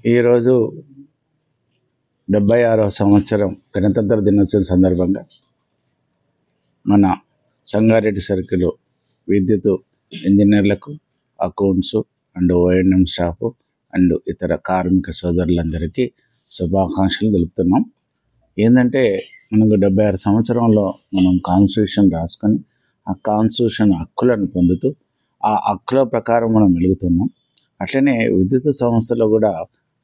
ఈరోజు 76వ సంవత్సరం గణతంత్ర దినోత్సవం సందర్భంగా మన సంగారెడ్డి సర్కిల్ విద్యుత్ ఇంజనీర్లకు, accounts and ONM staff and ఇతర కార్మిక సోదరులందరికీ శుభాకాంక్షలు తెలుపుతున్నాం. ఏంటంటే మనకు 76 సంవత్సరంలో మనం కాన్స్టిట్యూషన్ రాసుకొని ఆ కాన్స్టిట్యూషన్ హక్కులను పొందుతూ ఆ హక్కుల ప్రకారం మనం వెలుగుతున్నాం. అట్లనే విద్యుత్ సంస్థలో కూడా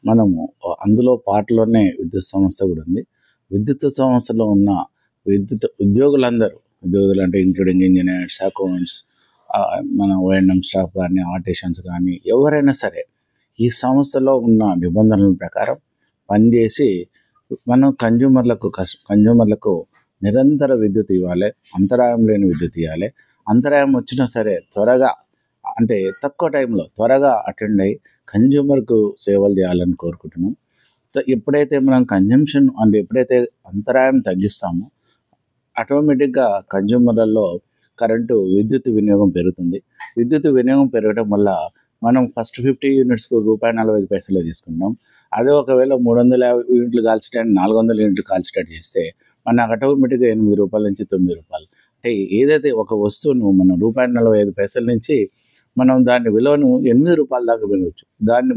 మనము అందులో పార్ట్లోనే విద్యుత్ సంస్థ కూడా ఉంది. విద్యుత్ సంస్థలో ఉన్న విద్యుత్ ఉద్యోగులు అంటే ఇంక్లూడింగ్ ఇంజనీర్స్, అకౌంట్స్, మన ఓఎన్ఎం స్టాఫ్ కానీ, ఆర్టిషన్స్ కానీ ఎవరైనా సరే ఈ సంస్థలో ఉన్న నిబంధనల ప్రకారం పనిచేసి మనం కన్జ్యూమర్లకు నిరంతర విద్యుత్ ఇవ్వాలి, అంతరాయం లేని విద్యుత్ ఇవ్వాలి. అంతరాయం వచ్చినా సరే త్వరగా అంటే తక్కువ టైంలో త్వరగా అటెండ్ అయ్యి కన్జ్యూమర్కు సేవలు చేయాలని కోరుకుంటున్నాం. ఎప్పుడైతే మనం కన్జంప్షన్ అంటే ఎప్పుడైతే అంతరాయం తగ్గిస్తామో ఆటోమేటిక్గా కన్జ్యూమర్లలో విద్యుత్ వినియోగం పెరుగుతుంది. విద్యుత్ వినియోగం పెరగడం వల్ల మనం ఫస్ట్ 50 యూనిట్స్కు ₹1.45 తీసుకుంటాం. అదే ఒకవేళ 350 యూనిట్లు కాల్చడానికి 400 యూనిట్లు కాల్చేటట్టు చేస్తే మనకు ఆటోమేటిక్గా ₹8 నుంచి ₹9. అంటే ఏదైతే ఒక వస్తువును మనం ₹1.45 నుంచి మనం దాని విలువను ₹8 దాకా వినవచ్చు. దాన్ని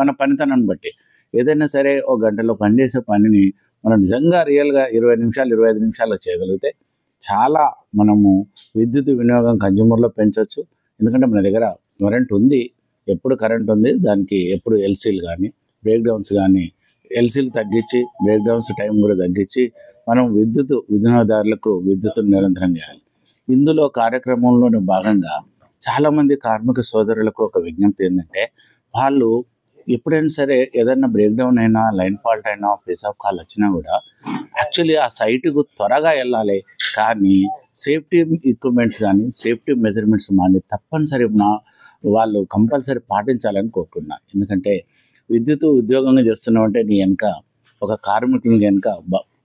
మన పనితనాన్ని బట్టి ఏదైనా సరే ఒక గంటలో పనిచేసే పనిని మనం నిజంగా రియల్గా 20 నిమిషాలు 25 నిమిషాల్లో చేయగలిగితే చాలా మనము విద్యుత్ వినియోగం కన్జ్యూమర్లో పెంచవచ్చు. ఎందుకంటే మన దగ్గర కరెంట్ ఉంది, ఎప్పుడు కరెంట్ ఉంది, దానికి ఎప్పుడు ఎల్సీలు కానీ బ్రేక్డౌన్స్ కానీ ఎల్సీలు తగ్గించి బ్రేక్డౌన్స్ టైం కూడా తగ్గించి మనం విద్యుత్ వినియోగదారులకు విద్యుత్తును నిరంతరం చేయాలి. ఇందులో కార్యక్రమంలోని భాగంగా చాలామంది కార్మిక సోదరులకు ఒక విజ్ఞప్తి ఏంటంటే, వాళ్ళు ఎప్పుడైనా సరే ఏదైనా బ్రేక్డౌన్ అయినా, లైన్ ఫాల్ట్ అయినా, ఫేస్ ఆఫ్ కాల్ వచ్చినా కూడా యాక్చువల్లీ ఆ సైట్కు త్వరగా వెళ్ళాలి. కానీ సేఫ్టీ ఎక్విప్మెంట్స్ కానీ సేఫ్టీ మెజర్మెంట్స్ కానీ తప్పనిసరి వాళ్ళు కంపల్సరీ పాటించాలని కోరుకుంటున్నా. ఎందుకంటే విద్యుత్ ఉద్యోగంగా చేస్తున్నామంటే నీ వెనక ఒక కార్మికుని వెనక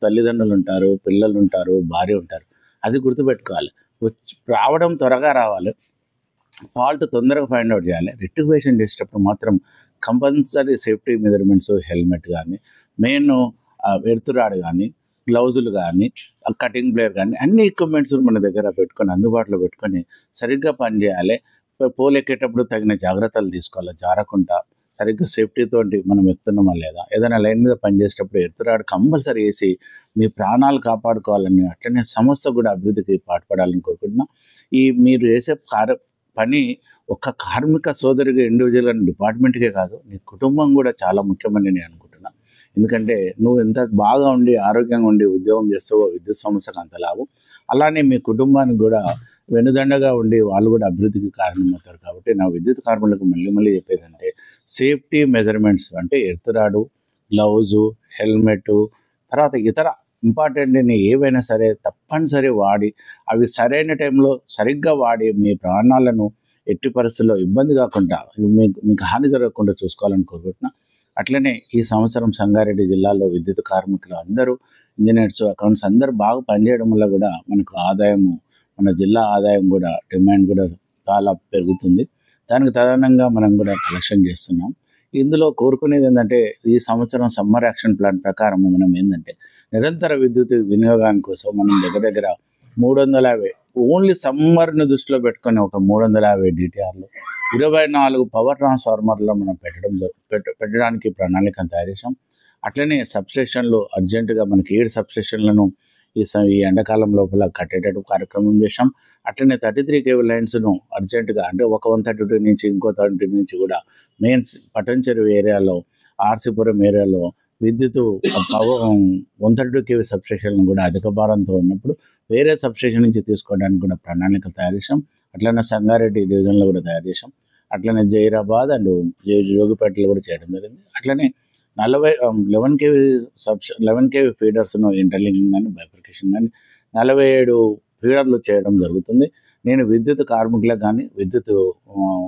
తల్లిదండ్రులు ఉంటారు, పిల్లలు ఉంటారు, భార్య ఉంటారు. అది గుర్తుపెట్టుకోవాలి. రావడం త్వరగా రావాలి, ఫాల్ట్ తొందరగా ఫైండ్ అవుట్ చేయాలి. రెక్టిఫికేషన్ చేసేటప్పుడు మాత్రం కంపల్సరీ సేఫ్టీ మెజర్మెంట్స్, హెల్మెట్ కానీ, మెయిన్ ఎర్తురాడు కానీ, గ్లౌజులు కానీ, కటింగ్ ప్లేయర్ కానీ అన్ని ఎక్విప్మెంట్స్ మన దగ్గర పెట్టుకొని అందుబాటులో పెట్టుకొని సరిగ్గా పనిచేయాలి. పోల్ ఎక్కేటప్పుడు తగిన జాగ్రత్తలు తీసుకోవాలి. జారకుండా సరిగ్గా సేఫ్టీతో మనం ఎక్కుతున్నామా లేదా, ఏదైనా లైన్ మీద పనిచేసేటప్పుడు ఎర్తురాడు కంపల్సరీ వేసి మీ ప్రాణాలు కాపాడుకోవాలని, అట్లనే సంస్థ కూడా అభివృద్ధికి పాటుపడాలని కోరుకుంటున్నా. మీరు చేసే పని ఒక్క కార్మిక సోదరిగా ఇండివిజువల్ అని డిపార్ట్మెంట్కే కాదు, నీ కుటుంబం కూడా చాలా ముఖ్యమని నేను అనుకుంటున్నా. ఎందుకంటే నువ్వు ఎంత బాగా ఉండి ఆరోగ్యంగా ఉండి ఉద్యోగం చేస్తావో విద్యుత్ సంస్థకు అంత లాభం. అలానే మీ కుటుంబానికి కూడా వెనుదండగా ఉండి వాళ్ళు కూడా అభివృద్ధికి కారణమవుతారు. కాబట్టి నా విద్యుత్ కార్మికులకు మళ్ళీ చెప్పేదంటే సేఫ్టీ మెజర్మెంట్స్ అంటే ఎర్తురాడు, గ్లౌజు, హెల్మెట్, తర్వాత ఇతర ఇంపార్టెంట్ ఏవైనా సరే తప్పనిసరి వాడి అవి సరైన టైంలో సరిగ్గా వాడి మీ ప్రాణాలను ఎట్టి పరిస్థితుల్లో ఇబ్బంది కాకుండా మీకు హాని జరగకుండా చూసుకోవాలని కోరుకుంటున్నా. అట్లనే ఈ సంవత్సరం సంగారెడ్డి జిల్లాలో విద్యుత్ కార్మికులు అందరూ, ఇంజనీర్స్, అకౌంట్స్ అందరూ బాగా పనిచేయడం వల్ల కూడా మనకు ఆదాయము, మన జిల్లా ఆదాయం కూడా డిమాండ్ కూడా చాలా పెరుగుతుంది. దానికి తదనంగా మనం కూడా కలెక్షన్ చేస్తున్నాం. ఇందులో కోరుకునేది ఏంటంటే ఈ సంవత్సరం సమ్మర్ యాక్షన్ ప్లాన్ ప్రకారం మనం ఏంటంటే నిరంతర విద్యుత్ వినియోగాని కోసం మనం దగ్గర 350 ఓన్లీ సమ్మర్ని దృష్టిలో పెట్టుకొని ఒక 350 DTRలు, 24 పవర్ ట్రాన్స్ఫార్మర్లో మనం పెట్టడానికి ప్రణాళికను తయారు చేసాం. అట్లనే సబ్స్టేషన్లు అర్జెంటుగా మనకి 7 సబ్స్టేషన్లను ఈ ఎండాకాలం లోపల కట్టేటట్టు కార్యక్రమం చేసాం. అట్లనే 33 kV లైన్స్ను అర్జెంటుగా అంటే ఒక 132 నుంచి ఇంకో 30 నుంచి కూడా మెయిన్ పటంచెరు ఏరియాలో, ఆర్సీపురం ఏరియాలో విద్యుత్ 132 kV సబ్స్టేషన్లను కూడా అధిక భారంతో ఉన్నప్పుడు వేరే సబ్స్టేషన్ నుంచి తీసుకోవడానికి కూడా ప్రణాళికలు తయారు చేసాం. అట్లనే సంగారెడ్డి డివిజన్లో కూడా తయారు చేసాం. అట్లనే జైరాబాద్ అండ్ జోగిపేటలో కూడా చేయడం జరిగింది. అట్లనే 11 kV ఫీడర్స్ను ఇంటర్లింకింగ్ కానీ బైఫర్కేషన్ కానీ 47 ఫీడర్లు చేయడం జరుగుతుంది. నేను విద్యుత్ కార్మికులకు కానీ విద్యుత్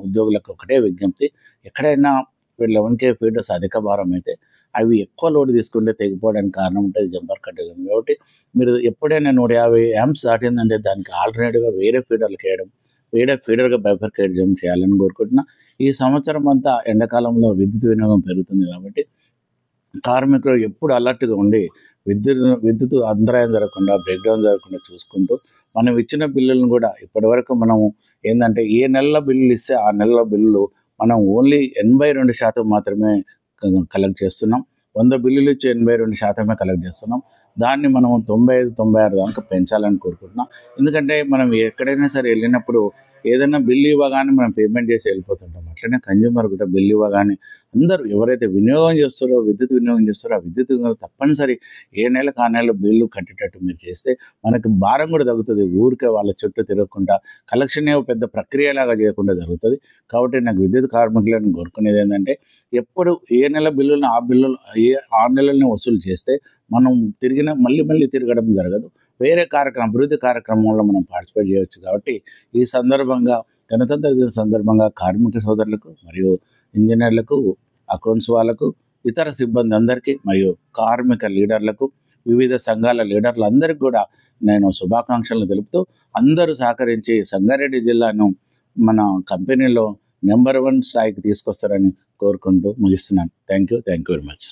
ఉద్యోగులకు ఒకటే విజ్ఞప్తి, ఎక్కడైనా 11 kV ఫీడర్స్ అధిక భారం అయితే అవి ఎక్కువ లోడ్ తీసుకుంటే తెగిపోవడానికి కారణం ఉంటుంది జంపర్ కట్టేయడం. కాబట్టి మీరు ఎప్పుడైనా 150 amps దాటిందంటే దానికి ఆల్టర్నేటివ్గా వేరే ఫీడర్లకు వేయడం, ఫీడర్గా బైఫర్కేట్ చేయాలని కోరుకుంటున్నా. ఈ సంవత్సరం అంతా ఎండాకాలంలో విద్యుత్ వినియోగం పెరుగుతుంది కాబట్టి కార్మికులు ఎప్పుడు అలర్ట్గా ఉండి విద్యుత్ అంతరాయం జరగకుండా, బ్రేక్ డౌన్ జరగకుండా చూసుకుంటూ మనం ఇచ్చిన బిల్లులను కూడా ఇప్పటివరకు మనము ఏంటంటే ఏ నెలలో బిల్లులు ఇస్తే ఆ నెలలో బిల్లులు మనం ఓన్లీ 82% మాత్రమే కలెక్ట్ చేస్తున్నాం. 100 బిల్లులు ఇచ్చి 82% కలెక్ట్ చేస్తున్నాం. దాన్ని మనం 95, 96 దాకా పెంచాలని కోరుకుంటున్నాం. ఎందుకంటే మనం ఎక్కడైనా సరే వెళ్ళినప్పుడు ఏదైనా బిల్లు ఇవ్వగానే మనం పేమెంట్ చేసి వెళ్ళిపోతుంటాం. అట్లనే కన్జ్యూమర్ కూడా బిల్లు ఇవ్వగానే అందరూ ఎవరైతే వినియోగం చేస్తారో, విద్యుత్ వినియోగం చేస్తారో, ఆ విద్యుత్ తప్పనిసరి ఏ నెలకు ఆ నెల బిల్లు కట్టేటట్టు మీరు చేస్తే మనకి భారం కూడా తగ్గుతుంది. ఊరికే వాళ్ళ చుట్టూ తిరగకుండా కలెక్షన్ పెద్ద ప్రక్రియలాగా చేయకుండా జరుగుతుంది. కాబట్టి నాకు విద్యుత్ కార్మికులను కోరుకునేది ఏంటంటే ఎప్పుడు ఏ నెల బిల్లులను ఆ నెలల్ని వసూలు చేస్తే మనం మళ్ళీ తిరగడం జరగదు. వేరే అభివృద్ధి కార్యక్రమంలో మనం పార్టిసిపేట్ చేయవచ్చు. కాబట్టి ఈ సందర్భంగా గణతంత్ర దిన సందర్భంగా కార్మిక సోదరులకు మరియు ఇంజనీర్లకు, అకౌంట్స్ వాళ్ళకు, ఇతర సిబ్బంది అందరికీ మరియు కార్మిక లీడర్లకు, వివిధ సంఘాల లీడర్లందరికీ కూడా నేను శుభాకాంక్షలను తెలుపుతూ అందరూ సహకరించి సంగారెడ్డి జిల్లాను మన కంపెనీలో నెంబర్ 1 స్థాయికి తీసుకొస్తారని కోరుకుంటూ ముగిస్తున్నాను. Thank you very much.